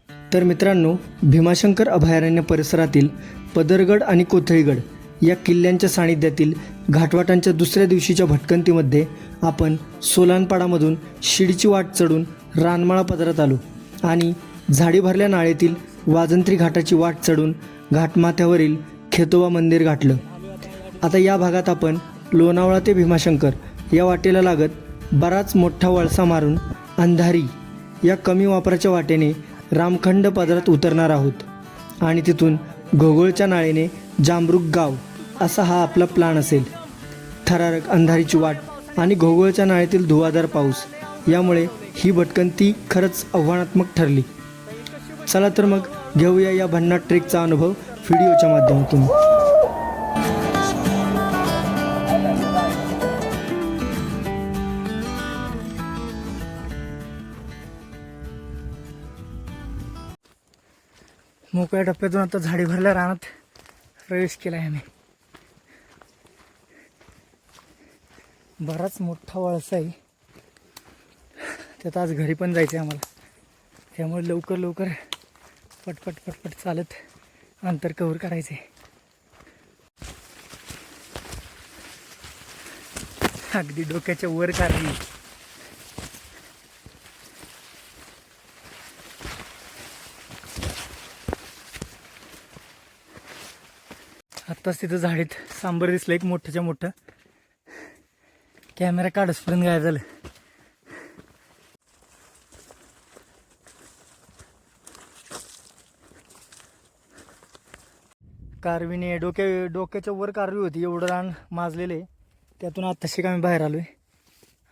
तर मित्रांनो, भीमाशंकर अभयारण्य परिसरातील पदरगड आणि कोथळीगड या किल्ल्यांच्या सानिध्यातील घाटवाटांच्या दुसऱ्या दिवशीच्या भटकंतीमध्ये आपण सोलानपाडामधून शिडीची वाट चढून रानमाळा पदरात आलो आणि झाडी भरल्या नाळेतील वाजंत्री घाटाची वाट चढून घाटमाथ्यावरील खेतोबा मंदिर गाठलं. आता या भागात आपण लोणावळा ते भीमाशंकर या वाटेला लागत बराच मोठा वळसा मारून अंधारी या कमी वापराच्या वाटेने रामखंड पदरात उतरणार आहोत आणि तिथून घोगळच्या नाळेने जांबरुक गाव असा हा आपला प्लान असेल. थरारक अंधारीची वाट आणि घोगळच्या नाळेतील धुवाधार पाऊस यामुळे ही भटकंती खरंच आव्हानात्मक ठरली. चला तर मग घेऊया या भन्नाट ट्रेकचा अनुभव व्हिडिओच्या माध्यमातून. मोकळ्या टप्प्यातून आता झाडी भरल्या रानात प्रवेश केला आहे आम्ही. बराच मोठा वळसा आहे, त्यात आज घरी पण जायचं आहे आम्हाला, त्यामुळे लवकर लवकर पटपट पटपट चालत अंतर कव्हर करायचं आहे. अगदी डोक्याच्या वर काढली. आत्ताच तिथं झाडीत सांबर दिसलं एक मोठ्याच्या मोठं. कॅमेरा काढसपर्यंत गायब झालं. कारवीने डोक्याच्या वर कारवी होती, एवढं रान माजलेलं आहे. त्यातून आत्ताशी आम्ही बाहेर आलो आहे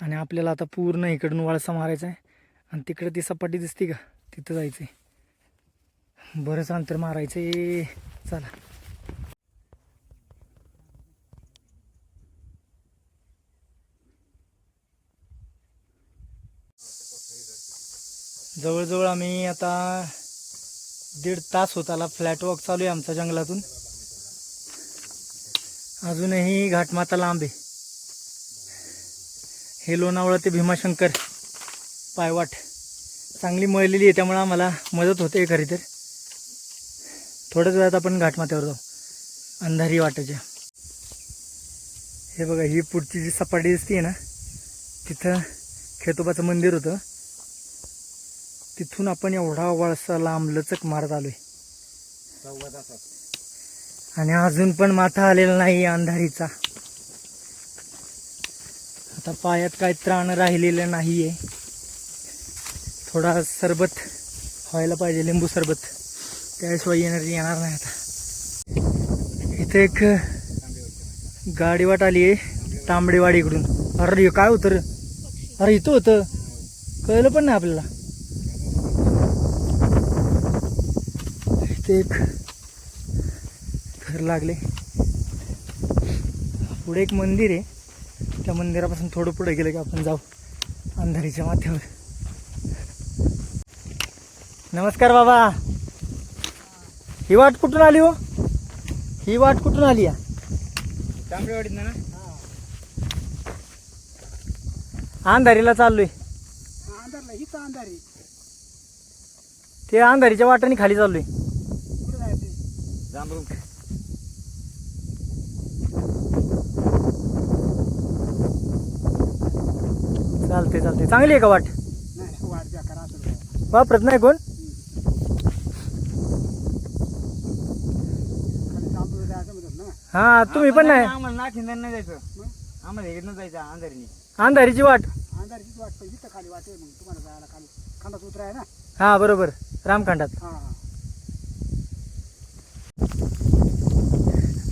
आणि आपल्याला आता पूर्ण इकडून वळसा मारायचा आहे आणि तिकडे ती सपाटी दिसते का, तिथं जायचं आहे. बरंच अंतर मारायचं आहे. चला. जवळजवळ आम्ही आता 1.5 तास होत आला. फ्लॅट वॉक चालू आहे आमचा जंगलातून. अजूनही घाटमाता लांब आहे. हे लोणावळा ते भीमाशंकर पायवाट चांगली मळलेली आहे, त्यामुळे आम्हाला मदत होते खरी तर. थोड्याच वेळात आपण घाटमाथ्यावर जाऊ अंधारी वाटेच्या. हे बघा, ही पुढची जी सपाटी दिसते ना, तिथं खेतोबाचं मंदिर होतं. तिथून आपण एवढा वळसा लांब लचक मारत आलोय आणि अजून पण माथा आलेला नाही अंधारीचा. आता पायात काय त्राण राहिलेलं नाहीये. थोडा सरबत व्हायला पाहिजे, लिंबू सरबत, त्याशिवाय एनर्जी येणार नाही. आता इथे एक गाडीवाट आली आहे तांबडेवाडीकडून. अरे काय होतं, अरे इथं होतं, कळलं पण नाही आपल्याला. इथे एक घर लागले, पुढे एक मंदिर आहे. त्या मंदिरापासून थोडं पुढे गेलं की आपण जाऊ अंधारीच्या माथ्यावर. नमस्कार बाबा. ही वाट कुठून आली हो? ही वाट कुठून आली या? तांबडेवाडीत ना. अंधारीला चाललोय. अंधारला ही अंधारी, ते अंधारीच्या वाटाने खाली चाललोय. कुठे जायचं? जांभरूक. चालते चालते. चांगली आहे का वाट? नाही वाट द्या करा असं. वापरत नाही कोण? खाली जांभरूक जायचं म्हणतात ना. हा, तुम्ही पण नाही? आम्हाला नाखिंदान नाही जायचं, आम्हाला इकडनं जायचं अंधारीने. अंधारीची वाट. अंधारीचीच वाट पाहिजे, इथं खाली वाट आहे. मग तुम्हाला जायला खाली खंडात उतरा आहे ना. हा बरोबर, रामखंडात. हा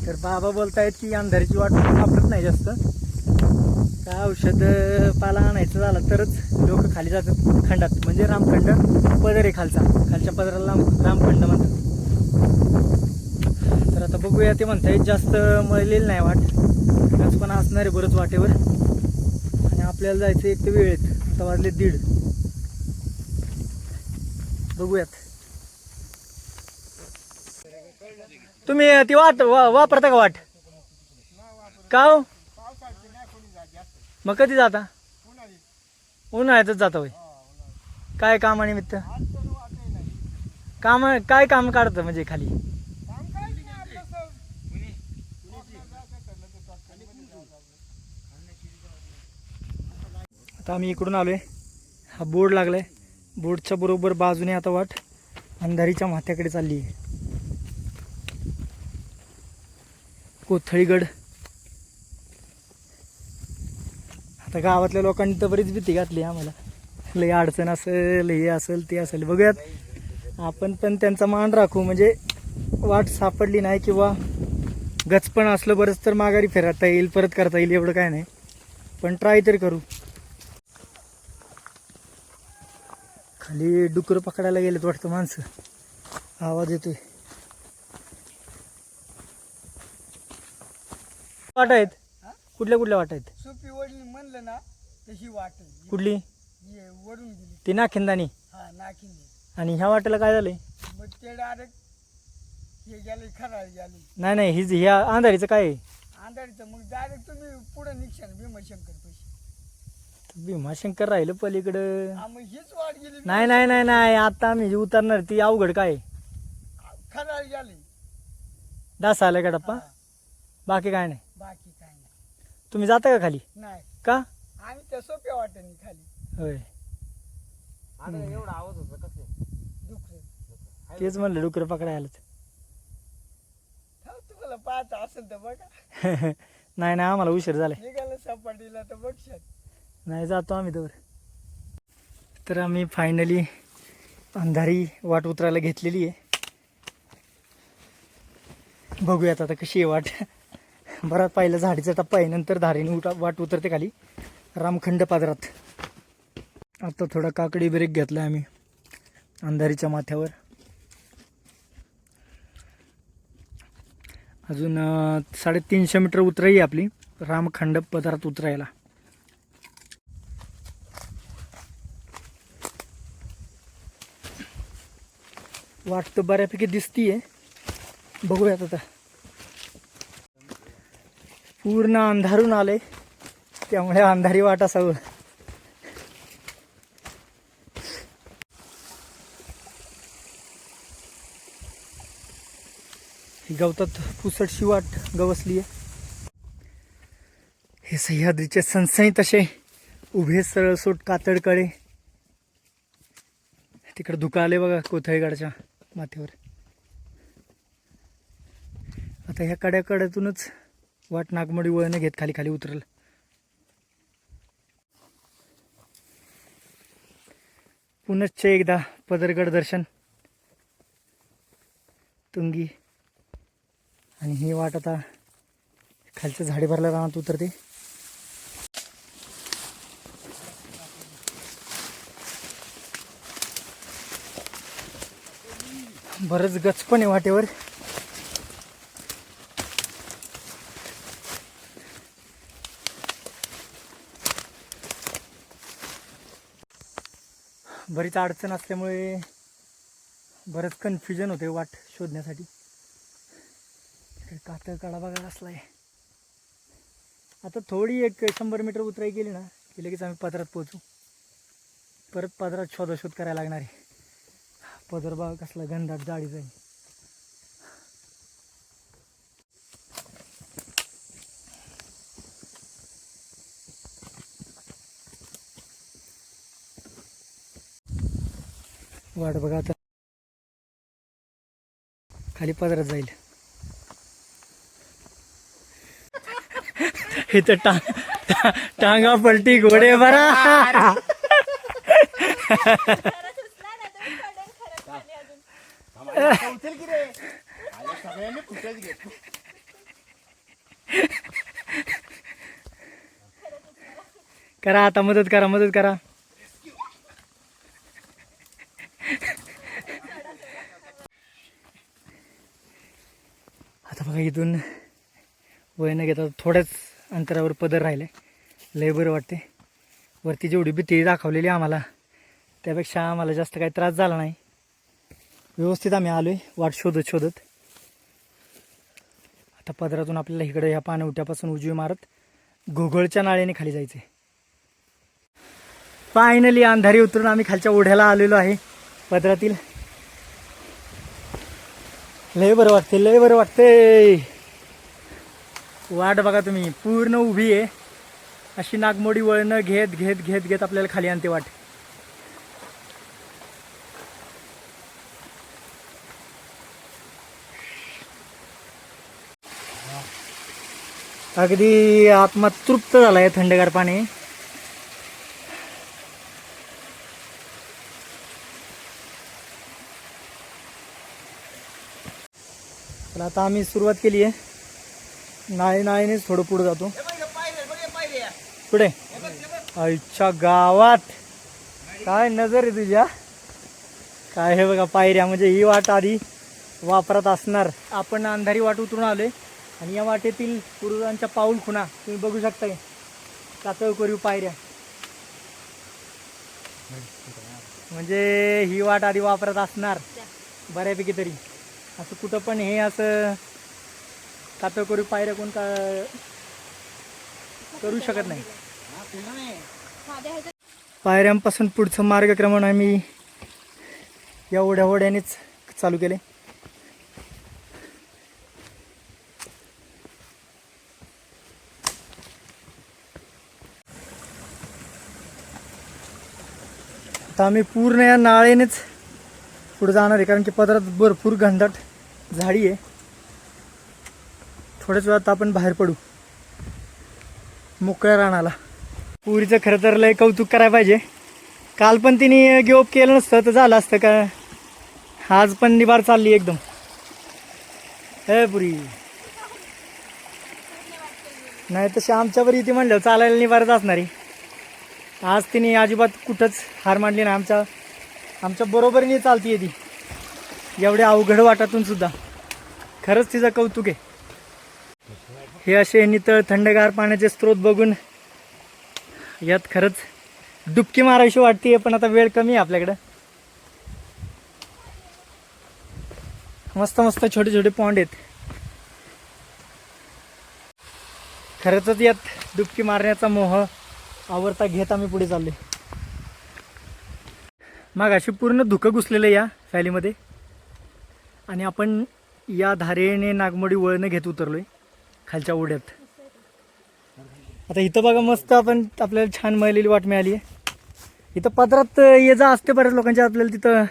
तर बाबा बोलतायत की अंधारीची वाट वापरत नाही जास्त. काय औषध पाला आणायचं झालं तरच लोक खाली जातात खंडात, म्हणजे रामखंड पदर आहे खालचा, खालच्या पदराला रामखंड म्हणतात. तर आता बघूया. ते म्हणतायत जास्त मळलेली नाही वाट, पण असणार आहे बरंच वाटेवर. आणि आपल्याला जायचं एक तर वेळेत. आता वाजले 1:30. बघूयात. तुम्ही ती वाट वापरता का वाट? का हो? मग कधी जाता? उन्हाळ्यातच जाता होय? काय कामानिमित्त? काम काय काम काढतं म्हणजे खाली? आता आम्ही इकडून आलोय, हा बोर्ड लागलाय, बोर्डच्या बरोबर बाजूने आता वाट अंधारीच्या माथ्याकडे चालली आहे. कोथळीगड. आता गावातल्या लोकांनी तर बरीच भीती घातली आम्हाला, लई अडचण असेल, हे असेल ते असेल. बघूयात आपण पण त्यांचा मान राखू, म्हणजे वाट सापडली नाही किंवा गचपण असलं बरंच तर माघारी फिरता येईल, परत करता येईल, एवढं काय नाही, पण ट्राय तरी करू. खाली डुकर पकडायला गेलेत वाटतं माणसं, आवाज येतोय. वाट आहेत कुठल्या कुठल्या वाट आहेत? सोपी वडली म्हणलं ना तशी वाट कुठली? वडून गेली. ती नाखिंदानी. हा नाखिंदी. आणि ह्या वाटेला काय झालंय? मग ते डायरेक्ट हे गेले खराळ गेले. नाही नाही, हीच ह्या अंधारीचं काय आहे? आंधळीचं मग डायरेक्ट तुम्ही पुढे निघशाल भीमाशंकर पैसे. भीमाशंकर राहिलं पलीकडं. मग हीच वाट गेली. नाही नाही नाही नाही, आता आम्ही जी उतरणार ती अवघड काय? खराळ गेली. डास आलाय का टप्पा? बाकी काय नाही. बाकी काय नाही. तुम्ही जाता का खाली? नाही का? आम्ही त्या सोप्या वाटेने खाली. होय, एवढा आवाज होता कसं दुखरे. तेच म्हणलं डुकर पकडायलाच. तुम्हाला पाहत असेल तर बघा. नाही नाही, आम्हाला उशीर झालाय. निघालं सपाटीला तर बघशाल. नाही, जातो आम्ही तर. तर आम्ही फायनली अंधारी वाट उतरायला घेतलेली आहे. बघूयात आता कशी आहे वाट. बराच पहिला झाडीचा टप्पा आहे, नंतर धारीने वाट उतरते खाली रामखंड पादरात. आता थोडा काकडी ब्रेक घेतला आम्ही अंधारीच्या माथ्यावर. अजून 350 मीटर उतराई आपली रामखंड पदरात उतरायला. वाट तर बऱ्यापैकी दिसतीये, बघूयात आता. पूर्ण अंधारून आले, त्यामुळे अंधारी वाट असावं. ही गवतात पुसटशी वाट गवसली आहे. हे सह्याद्रीचे सणसणीत असे उभे सरळसोट कातळकडे. तिकडे धुका आले बघा कोथळीगडच्या माथ्यावर. आता ह्या कड्याकड्यातूनच वाट नागमोडी वळण घेत खाली खाली उतरल. पुनश्च एकदा पदरगड दर्शन, तुंगी, आणि ही वाट आता खालच्या झाडे भरल्या रानात उतरते. बरंच गचपण आहे वाटेवर. बरीच अडचण असल्यामुळे बरंच कन्फ्युजन होते वाट शोधण्यासाठी. कातळ कडा बघा कसला आहे. आता थोडी एक 100 मीटर उतराई गेली ना की लगेच आम्ही पदरात पोहोचू. परत पदरात शोधाशोध करायला लागणार आहे. पदर बघा कसला घनदाट जाळीचा आहे. वाट बघा आता खाली पदरात जाईल. हे तर टांगा पलटी घोडे बरा. करा आता, मदत करा मदत करा. आता बघा इथून वळण घेतात, थोड्याच अंतरावर पदर राहिले. लय बरं वाटते. वरती जेवढी भीती दाखवलेली आम्हाला त्यापेक्षा आम्हाला जास्त काही त्रास झाला नाही. व्यवस्थित आम्ही आलोय वाट शोधत शोधत. आता पदरातून आपल्याला इकडे ह्या पाणवट्यापासून उजवी मारत घोगळच्या नाळ्याने खाली जायचे. फायनली अंधारी उतरून आम्ही खालच्या ओढ्याला आलेलो आहे पदरातील. लय बरं वाटते, लय बरं वाटते. वाट बघा तुम्ही, पूर्ण उभी आहे अशी नागमोडी वळणं घेत घेत घेत घेत आपल्याला खाली आणते वाट. अगदी आत्मा तृप्त झालाय थंडगार पाणी. तर आता आम्ही सुरुवात केली आहे. नाळीनेच थोडं पुढे जातो. पुढे आईच्या गावात काय नजर आहे तुझ्या. काय हे बघा पायऱ्या, म्हणजे ही वाट आधी वापरात असणार. आपण अंधारी वाट उतरून आलोय आणि या वाटेतील पूर्वजांच्या पाऊल खुणा तुम्ही बघू शकताय. कातळ कोरीव पायऱ्या, म्हणजे ही वाट आधी वापरात असणार बऱ्यापैकी तरी. असं कुठं पण हे असं कातळ कोरीव पायऱ्या कोण का करू शकत नाही. पायऱ्यांपासून पुढचं मार्गक्रमण आम्ही या ओढ्यानेच चालू केले. आता आम्ही पूर्ण या नाळेनेच पुढे जाणार आहे, कारण की पदरात भरपूर घनदाट झाडी आहे. थोड्याच वेळात आपण बाहेर पडू मोकळ्या रानाला. पुरीचं खरं तर लय कौतुक करायला पाहिजे. काल पण तिने गिवअप केलं नसतं तर झालं असतं का. आज पण निबार चालली एकदम. हे पुरी नाही तशी आमच्यावर इथे म्हणलं चालायला निबारच असणारी. आज तिने अजिबात कुठंच हार मांडली नाही. आमच्या बरोबरीने चालती ती एवढ्या अवघड वाटातून सुद्धा. खरंच तिचं कौतुक आहे. हे असे नितळ थंडगार पाण्याचे स्रोत बघून यात खरंच डुबकी मारायची वाटते. पण आता वेळ कमी आहे आपल्याकडं. मस्त मस्त छोटे छोटे पॉन्ड आहेत. खरंच यात डुबकी मारण्याचा मोह आवडता घेत आम्ही पुढे चाललोय. मग अशी पूर्ण धुकं घुसलेलं या फॅलीमध्ये आणि आपण या धारेने नागमोडी वळणं घेत उतरलोय खालच्या ओढ्यात. आता इथं बघा मस्त आपण आपल्याला छान मळलेली वाट मिळाली आहे. इथं पदरात ये जा असते बऱ्याच लोकांच्या. आपल्याला तिथं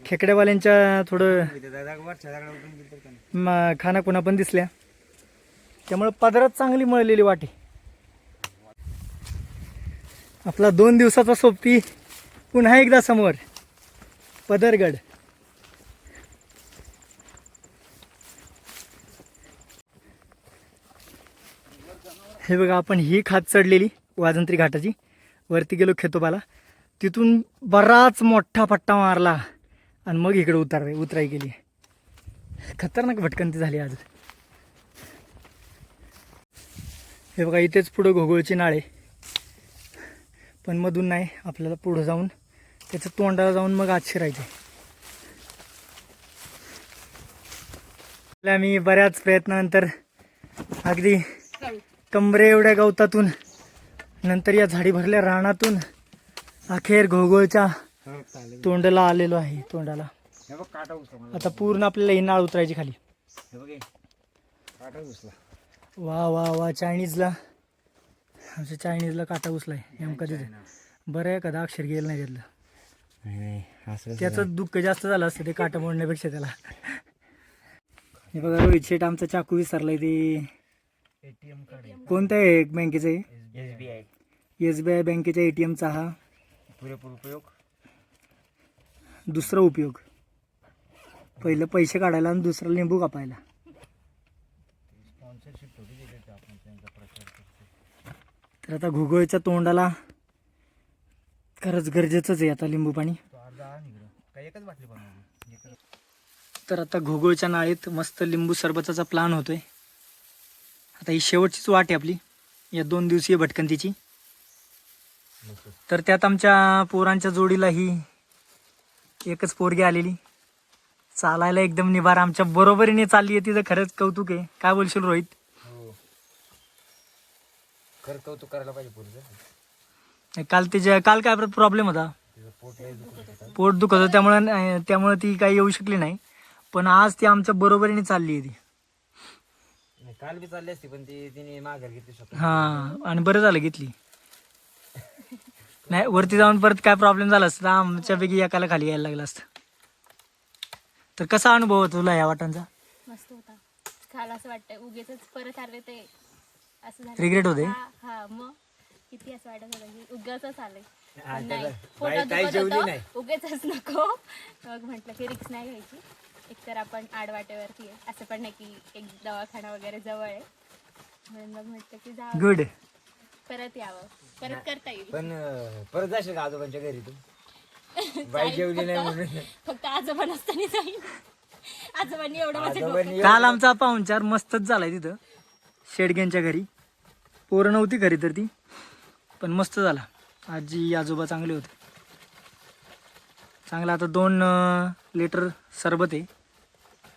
खेकड्यावाल्यांच्या थोडं खानाखुणा पण दिसल्या. त्यामुळे पदरात चांगली मळलेली वाटी. आपला 2 दिवसाचा सोबती पुन्हा एकदा समोर पदरगड. हे बघा आपण ही खात चढलेली वाजंत्री घाटाची. वरती गेलो खेतोबाला, तिथून बराच मोठा पट्टा मारला आणि मग इकडे उतराई गेली. खतरनाक भटकंती झाली आज. हे बघा इथेच पुढं घोगोळची नाळे, पण मधून नाही. आपल्याला पुढं जाऊन त्याच्या तोंडाला जाऊन मग आत शिरायचे. आम्ही बऱ्याच प्रयत्नानंतर अगदी कमरे एवढ्या गवतातून नंतर या झाडी भरल्या रानातून अखेर घोगोळच्या तोंडाला आलेलो आहे. तोंडाला आता पूर्ण आपल्याला ही नाळ उतरायची खाली. वा वा वा चायनीजला, आमच्या चायनीजला काटा घुसलाय नेमका तिथे. बरं आहे कदा अक्षर गेलं नाही त्यातलं. त्याचं दुःख जास्त झालं असतं ते काटा मोडण्यापेक्षा त्याला. हे बघा रोहित शेट आमचा चाकू विसरलाय. ते कोणत्या आहे बँकेचं आहे? SBI बँकेच्या ATMचा हा पुरेपूर उपयोग. दुसरा उपयोग. पहिलं पैसे काढायला आणि दुसरा लिंबू कापायला. तर आता घोगोळच्या तोंडाला खरंच गरजेचंच आहे आता लिंबू पाणी. तर आता घोगोळच्या नाळीत मस्त लिंबू सरबताचा प्लान होतोय. आता ही शेवटचीच वाट आहे आपली या 2 दिवसीय भटकंतीची. तर त्यात आमच्या पोरांच्या जोडीला ही एकच पोरगी आलेली. चालायला एकदम निभार आमच्या बरोबरीने चालली आहे. तिचं खरंच कौतुक आहे. काय बोलशील रोहित? खरं कौतुक करायला पाहिजे पुरीचं. काल काय प्रॉब्लेम होता? पोट दुखत होतं त्यामुळे ती काही येऊ शकली नाही. पण आज ती आमच्या बरोबरीने चालली आहे ती. नाही, काल बी चालली असती पण ती तिने माघार घेतली स्वतः. हा, आणि बरं झालं घेतली. नाही, वरती जाऊन परत काय प्रॉब्लेम झाला असता आमच्यापैकी एकाला खाली यायला लागला असतं. तर कसा अनुभव होता तुला या वाटांचा? मस्त होता. काल असं वाटतंय उगेच परत आले ते असं झालं. रिग्रेट होते? हा मग किती असं वाटत होतं की उगाचच आलंय. हा, पण त्याला नाही, बाई पोटात काही दुखत जेवली होतं, नाही. उगेचच नको. मग म्हटलं की रिक्स नाही घ्यायची. एकतर आपण आडवाटेवरती आहे, असं पण नाही की एक दवाखाना वगैरे जवळ आहे. म्हणून मग म्हटलं की जावं, गुड. परत यावं, परत करता येईल. पण परत जाशील का आजोबांच्या घरी तू? बाई जेवली नाही म्हणून. फक्त आजोबा नसताना जाईल. आजोबांनी एवढं माझं डोकं- आजोबांनी काल आमचा पाहुणचार मस्तच झालाय तिथं शेडग्यांच्या घरी. पोरं नव्हती घरी तर ती, पण मस्त झाला. आजी आजोबा चांगले होते. चांगला. आता 2 लिटर सरबत आहे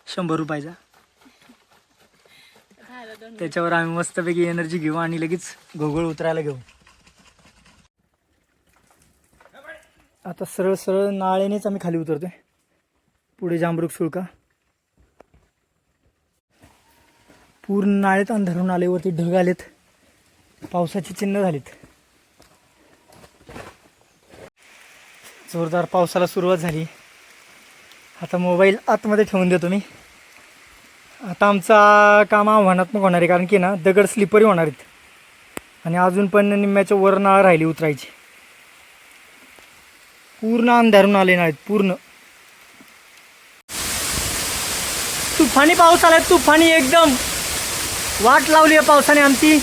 100 रुपयाचा. झालं 2 त्याच्यावर आम्ही मस्तपैकी एनर्जी घेऊ आणि लगेच घोगळ उतरायला घेऊ. आता सरळ सरळ नाळेनेच आम्ही खाली उतरतोय. पुढे जांभरूक सुळका. पूर्ण नाळेत अंधारून आले. वरती ढग आलेत. पावसाची चिन्ह झालीत. जोरदार पावसाला सुरुवात झाली. आता मोबाईल आतमध्ये ठेवून देतो मी. आता आमचा काम आव्हानात्मक होणार आहे, कारण की ना दगड स्लिपरी होणार आहेत आणि अजून पण निम्म्याच्या वर नाळ राहिली उतरायची. पूर्ण अंधारून आले नाहीत. पूर्ण तुफानी पाऊस आलाय. तुफानी एकदम वाट लावली आहे पावसाने आमची.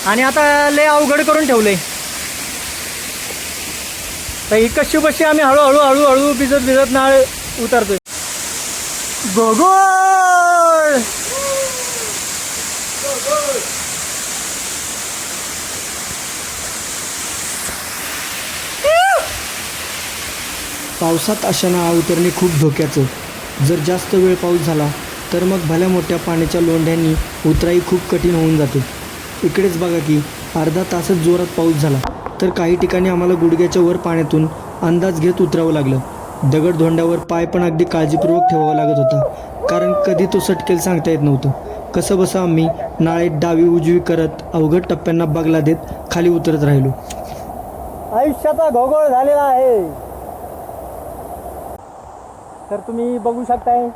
आणि आता लय अवघड करून ठेवलंय. तर ही कशी बशी आम्ही हळूहळू हळूहळू भिजत भिजत नाळ उतरतोय. गोगोळ पावसात अशा नाळा उतरणे खूप धोक्याचं. जर जास्त वेळ पाऊस झाला तर मग भल्या मोठ्या पाण्याच्या लोंढ्यांनी उतराई खूप कठीण होऊन जाते. इकडेच बघा की अर्धा तासच जोरात पाऊस झाला तर काही ठिकाणी आम्हाला गुडघ्याच्या वर पाण्यातून अंदाज घेत उतरावं लागलं. दगड धोंड्यावर पाय पण अगदी काळजीपूर्वक ठेवावा लागत होता, कारण कधी तो सटकेल सांगता येत नव्हतं. कसं बसं आम्ही नाळेत डावी उजवी करत अवघड टप्प्यांना बगला देत खाली उतरत राहिलो. आयुष्याचा घोगोळ झालेला आहे. तर तुम्ही बघू शकताय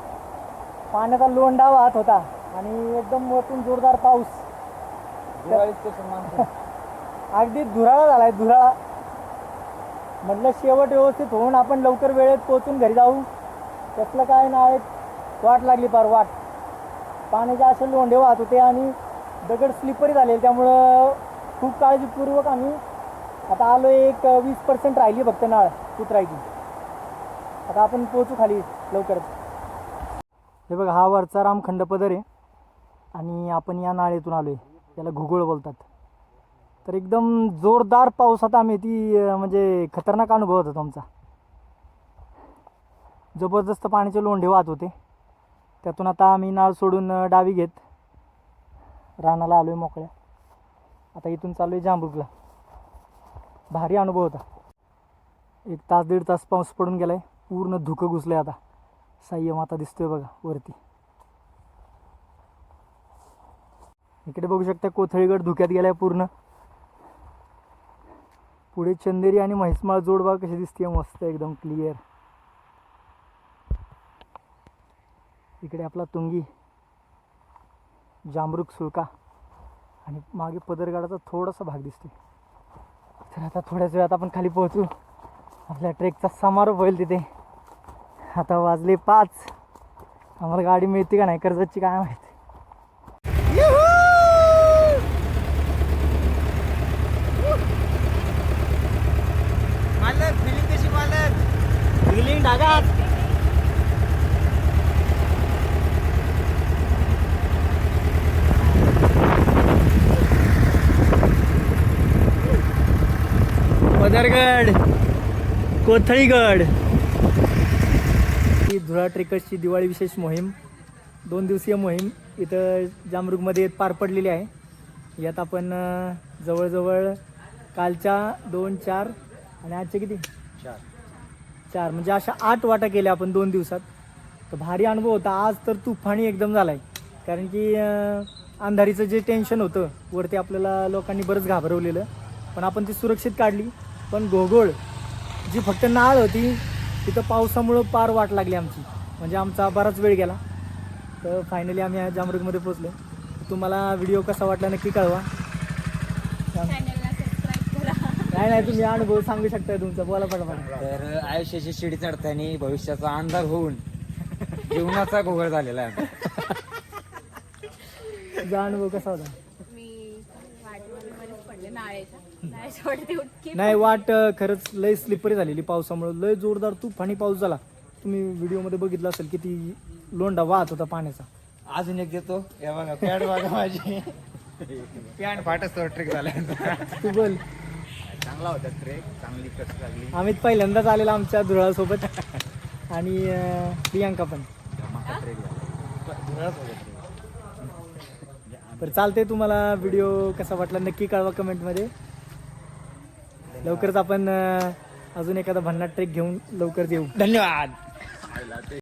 पाण्याचा लोंढा वाहत होता आणि एकदम वरतून जोरदार पाऊस. अगदी धुराळा झालाय, धुराळा. म्हटलं शेवट व्यवस्थित होऊन आपण लवकर वेळेत पोहोचून घरी जाऊ. कसलं काय नाही, वाट लागली पार वाट. पाण्याचे असे लोंढे वाहत होते आणि दगड स्लिपरी झाले, त्यामुळं खूप काळजीपूर्वक आम्ही आता आलो. एक 20% राहिली फक्त नाळ उतरायची. आता आपण पोहोचू खाली लवकरच. हे बघा, हा वरचा रामखंड पदर आहे आणि आपण या नाळेतून आलो आहे. याला घुगुळ बोलतात. तर एकदम जोरदार पावसात आम्ही ती म्हणजे खतरनाक अनुभव होता आमचा. जबरदस्त पाण्याचे लोंढे वाहत होते. त्यातून आता आम्ही नाळ सोडून डावी घेत रानाला आलो आहे मोकळ्या. आता इथून चालू आहे जांभूकला. भारी अनुभव होता. 1 तास 1.5 तास पाऊस पडून गेलाय. पूर्ण धुकं घुसलंय. आता साह्य आता दिसतोय बघा वरती. इकडे बघू शकता कोथळीगड धुक्यात गेलाय पूर्ण. पुढे चंदेरी आणि म्हैसमाळ जोड बघा कशी दिसते, मस्त एकदम क्लिअर. इकडे आपला तुंगी, जांभरूक सुळका आणि मागे पदरगडाचा थोडासा भाग दिसतोय. तर आता थोड्याच वेळात आपण खाली पोहोचू. आपल्या ट्रेकचा समारोप होईल तिथे. आता वाजले 5. आम्हाला गाडी मिळते का नाही कर्जतची काय माहिती. मालक फिलिंग कशी मालक? फिलिंग ढगात. पदरगड, कोथळीगड. ही धुळा ट्रेकर्सची दिवाळी विशेष मोहीम, 2 दिवसीय मोहीम इथं जांभरूकमध्ये पार पडलेली आहे. यात आपण जवळजवळ कालच्या 2, 4 आणि आजचे किती 4 म्हणजे अशा 8 वाटा केल्या आपण 2 दिवसात. तर भारी अनुभव होता. आज तर तुफानी एकदम झाला आहे. कारण की अंधारीचं जे टेन्शन होतं वरती आपल्याला लोकांनी बरंच घाबरवलेलं, पण आपण ती सुरक्षित काढली. पण घोगोळ जी फक्त नाळ होती तिथं पावसामुळं पार वाट लागली आमची, म्हणजे आमचा बराच वेळ गेला. तर फायनली आम्ही जामरुगमध्ये पोचलो. तुम्हाला व्हिडिओ कसा वाटला नक्की कळवा. चॅनलला सबस्क्राईब करा. नाही तुम्ही अनुभव सांगू शकता तुमचा, बोला पटापट. तर आयुष्याची शिडी चढताना भविष्याचा अंधार होऊन जीवनाचा घोगळ झालेला आहे. तुझा अनुभव कसा होता? मी वाटेमध्ये बरेच पडले नाळ्याच्या वाटेत इतकी नाही वाट खरंच लय स्लिपरी झालेली पावसामुळे. लय जोरदार तुफानी पाऊस झाला. तुम्ही व्हिडिओमध्ये बघितलं असेल किती लोंढा वाहत होता पाण्याचा. अजून एक देतो, हे बघा पॅड बघा माझी पॅन्ट फाटच तो ट्रेक झाला. तू बोल. चांगला होता ट्रेक, चांगली कस लागली. आम्ही पहिल्यांदाच आलेला आमच्या धुळासोबत आणि प्रियांका पण. ट्रेक झाला. तर चालते. तुम्हाला व्हिडिओ कसा वाटला नक्की कळवा कमेंटमध्ये. लवकरच आपण अजून एखादा भन्नाट ट्रेक घेऊन लवकरच येऊ. धन्यवाद.